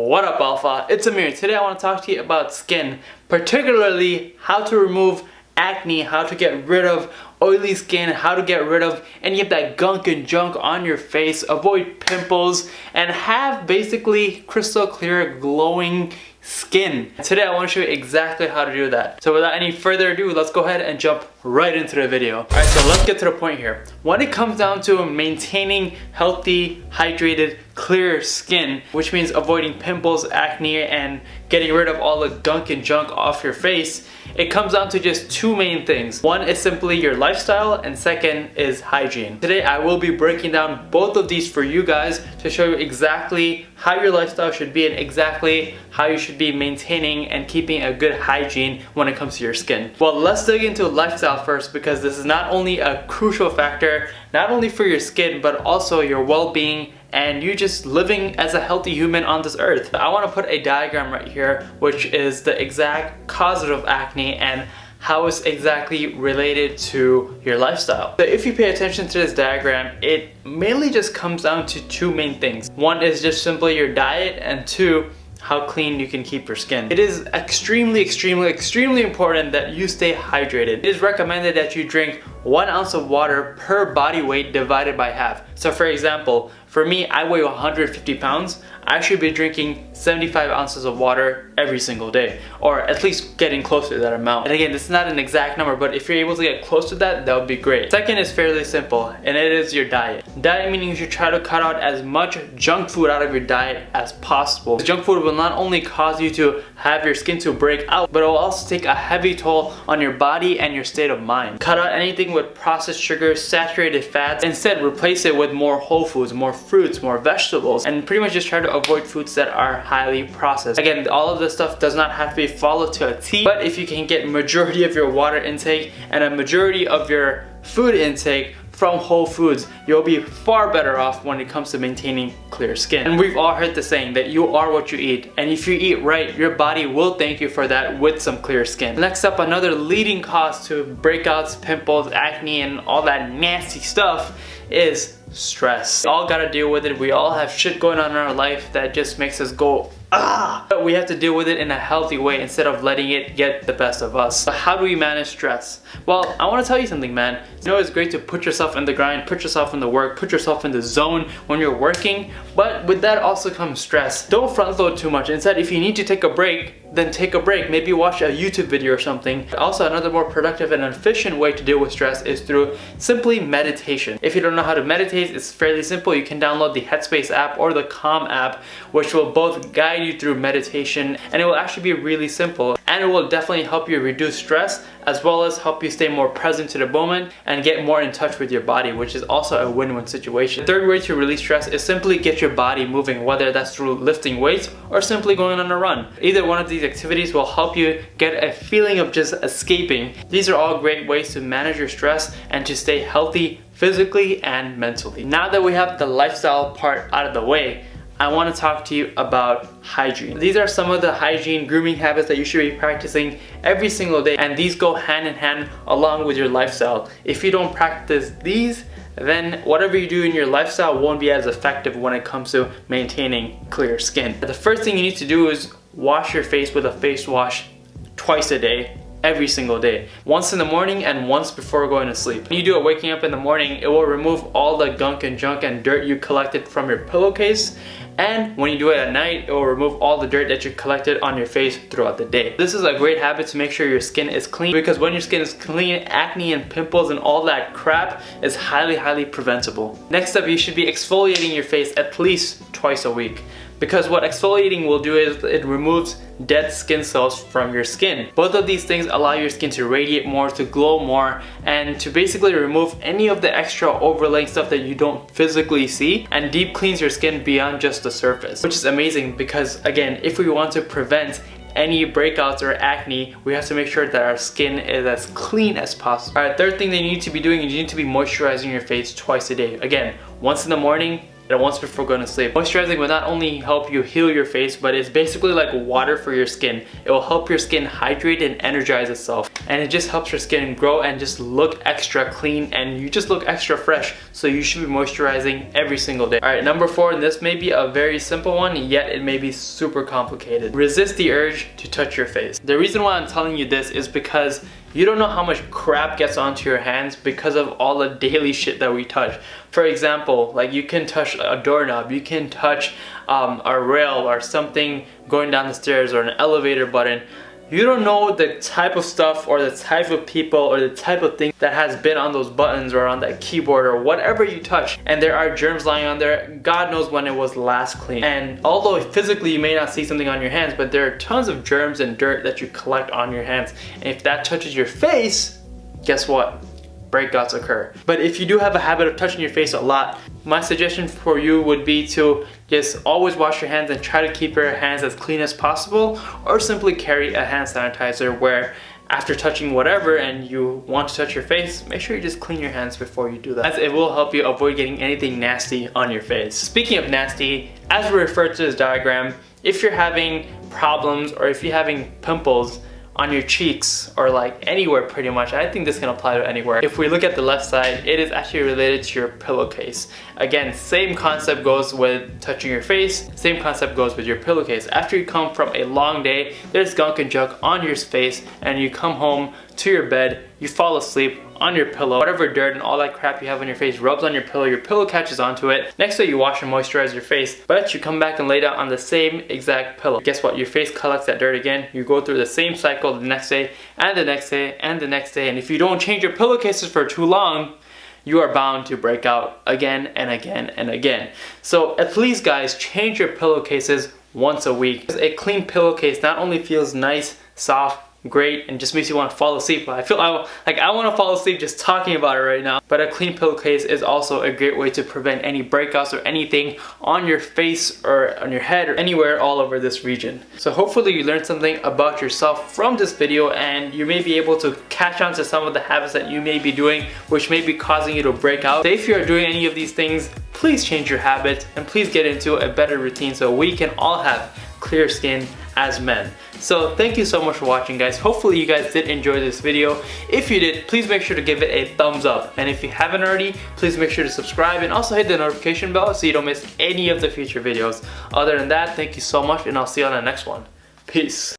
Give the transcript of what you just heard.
What up, Alpha? It's Amir. Today I want to talk to you about skin, particularly how to remove acne, how to get rid of oily skin, how to get rid of any of that gunk and junk on your face, avoid pimples, and have basically crystal clear glowing skin. Today I want to show you exactly how to do that. So without any further ado, let's go ahead and jump right into the video. Alright, so let's get to the point here. When it comes down to maintaining healthy, hydrated, clear skin, which means avoiding pimples, acne, and getting rid of all the gunk and junk off your face, it comes down to just two main things. One is simply your lifestyle, and second is hygiene. Today I will be breaking down both of these for you guys to show you exactly how your lifestyle should be and exactly how you should be maintaining and keeping a good hygiene when it comes to your skin. Well, let's dig into lifestyle first, because this is not only a crucial factor, not only for your skin, but also your well-being and you just living as a healthy human on this earth. I want to put a diagram right here, which is the exact cause of acne and how it's exactly related to your lifestyle. So if you pay attention to this diagram, it mainly just comes down to two main things. One is just simply your diet, and two, how clean you can keep your skin. It is extremely important that you stay hydrated. It is recommended that you drink 1 ounce of water per body weight divided by half. So for example, for me, I weigh 150 pounds. I should be drinking 75 ounces of water every single day, or at least getting close to that amount. And again, this is not an exact number, but if you're able to get close to that, that would be great. Second is fairly simple, and it is your diet. Diet meaning you should try to cut out as much junk food out of your diet as possible. Junk food will not only cause you to have your skin to break out, but it will also take a heavy toll on your body and your state of mind. Cut out anything with processed sugars, saturated fats. Instead, replace it with more whole foods, more fruits, more vegetables, and pretty much just try to avoid foods that are highly processed. Again, all of this stuff does not have to be followed to a T, but if you can get majority of your water intake and a majority of your food intake from whole foods, you'll be far better off when it comes to maintaining clear skin. And we've all heard the saying that you are what you eat, and if you eat right, your body will thank you for that with some clear skin. Next up, another leading cause to breakouts, pimples, acne, and all that nasty stuff is stress. We all gotta deal with it. We all have shit going on in our life that just makes us go but we have to deal with it in a healthy way instead of letting it get the best of us. So how do we manage stress? Well, I want to tell you something, man. You know, it's great to put yourself in the grind, put yourself in the work, put yourself in the zone when you're working, but with that also comes stress. Don't front load too much. Instead, if you need to take a break, then take a break. Maybe watch a YouTube video or something. Also, another more productive and efficient way to deal with stress is through simply meditation. If you don't know how to meditate, it's fairly simple. You can download the Headspace app or the Calm app, which will both guide you through meditation, and it will actually be really simple, and it will definitely help you reduce stress as well as help you stay more present to the moment and get more in touch with your body, which is also a win-win situation. The third way to release stress is simply get your body moving, whether that's through lifting weights or simply going on a run. Either one of these activities will help you get a feeling of just escaping. These are all great ways to manage your stress and to stay healthy physically and mentally. Now that we have the lifestyle part out of the way, I want to talk to you about hygiene. These are some of the hygiene grooming habits that you should be practicing every single day, and these go hand in hand along with your lifestyle. If you don't practice these, then whatever you do in your lifestyle won't be as effective when it comes to maintaining clear skin. The first thing you need to do is wash your face with a face wash twice a day. Every single day. Once in the morning and once before going to sleep. When you do it waking up in the morning, it will remove all the gunk and junk and dirt you collected from your pillowcase, and when you do it at night, it will remove all the dirt that you collected on your face throughout the day. This is a great habit to make sure your skin is clean, because when your skin is clean, acne and pimples and all that crap is highly preventable. Next up, you should be exfoliating your face at least twice a week, because what exfoliating will do is it removes dead skin cells from your skin. Both of these things allow your skin to radiate more, to glow more, and to basically remove any of the extra overlaying stuff that you don't physically see, and deep cleans your skin beyond just the surface, which is amazing because, again, if we want to prevent any breakouts or acne, we have to make sure that our skin is as clean as possible. Alright, third thing that you need to be doing is you need to be moisturizing your face twice a day. Again, once in the morning and once before going to sleep. Moisturizing will not only help you heal your face, but it's basically like water for your skin. It will help your skin hydrate and energize itself, and it just helps your skin grow and just look extra clean, and you just look extra fresh. So you should be moisturizing every single day. Alright, number 4, and this may be a very simple one, yet it may be super complicated. Resist the urge to touch your face. The reason why I'm telling you this is because you don't know how much crap gets onto your hands because of all the daily shit that we touch. For example, like you can touch a doorknob, you can touch a rail or something going down the stairs, or an elevator button. You don't know the type of stuff or the type of people or the type of thing that has been on those buttons or on that keyboard or whatever you touch. And there are germs lying on there. God knows when it was last cleaned. And although physically you may not see something on your hands, but there are tons of germs and dirt that you collect on your hands. And if that touches your face, guess what? Breakouts occur. But if you do have a habit of touching your face a lot, my suggestion for you would be to just always wash your hands and try to keep your hands as clean as possible, or simply carry a hand sanitizer where after touching whatever and you want to touch your face, make sure you just clean your hands before you do that, as it will help you avoid getting anything nasty on your face. Speaking of nasty, as we refer to this diagram, if you're having problems or if you're having pimples on your cheeks or like anywhere pretty much, I think this can apply to anywhere. If we look at the left side, it is actually related to your pillowcase. Again, same concept goes with touching your face, same concept goes with your pillowcase. After you come from a long day, there's gunk and junk on your face, and you come home to your bed, you fall asleep on your pillow, whatever dirt and all that crap you have on your face rubs on your pillow catches onto it. Next day you wash and moisturize your face, but you come back and lay down on the same exact pillow. Guess what? Your face collects that dirt again. You go through the same cycle the next day and the next day and the next day, and if you don't change your pillowcases for too long, you are bound to break out again and again and again. So at least guys, change your pillowcases once a week. A clean pillowcase not only feels nice, soft, great, and just makes you want to fall asleep. I want to fall asleep just talking about it right now. But a clean pillowcase is also a great way to prevent any breakouts or anything on your face or on your head or anywhere all over this region. So hopefully you learned something about yourself from this video, and you may be able to catch on to some of the habits that you may be doing which may be causing you to break out. So if you are doing any of these things, please change your habits and please get into a better routine so we can all have clear skin as men. So thank you so much for watching, guys. Hopefully you guys did enjoy this video. If you did, please make sure to give it a thumbs up, and if you haven't already, please make sure to subscribe and also hit the notification bell so you don't miss any of the future videos. Other than that, thank you so much, and I'll see you on the next one. Peace.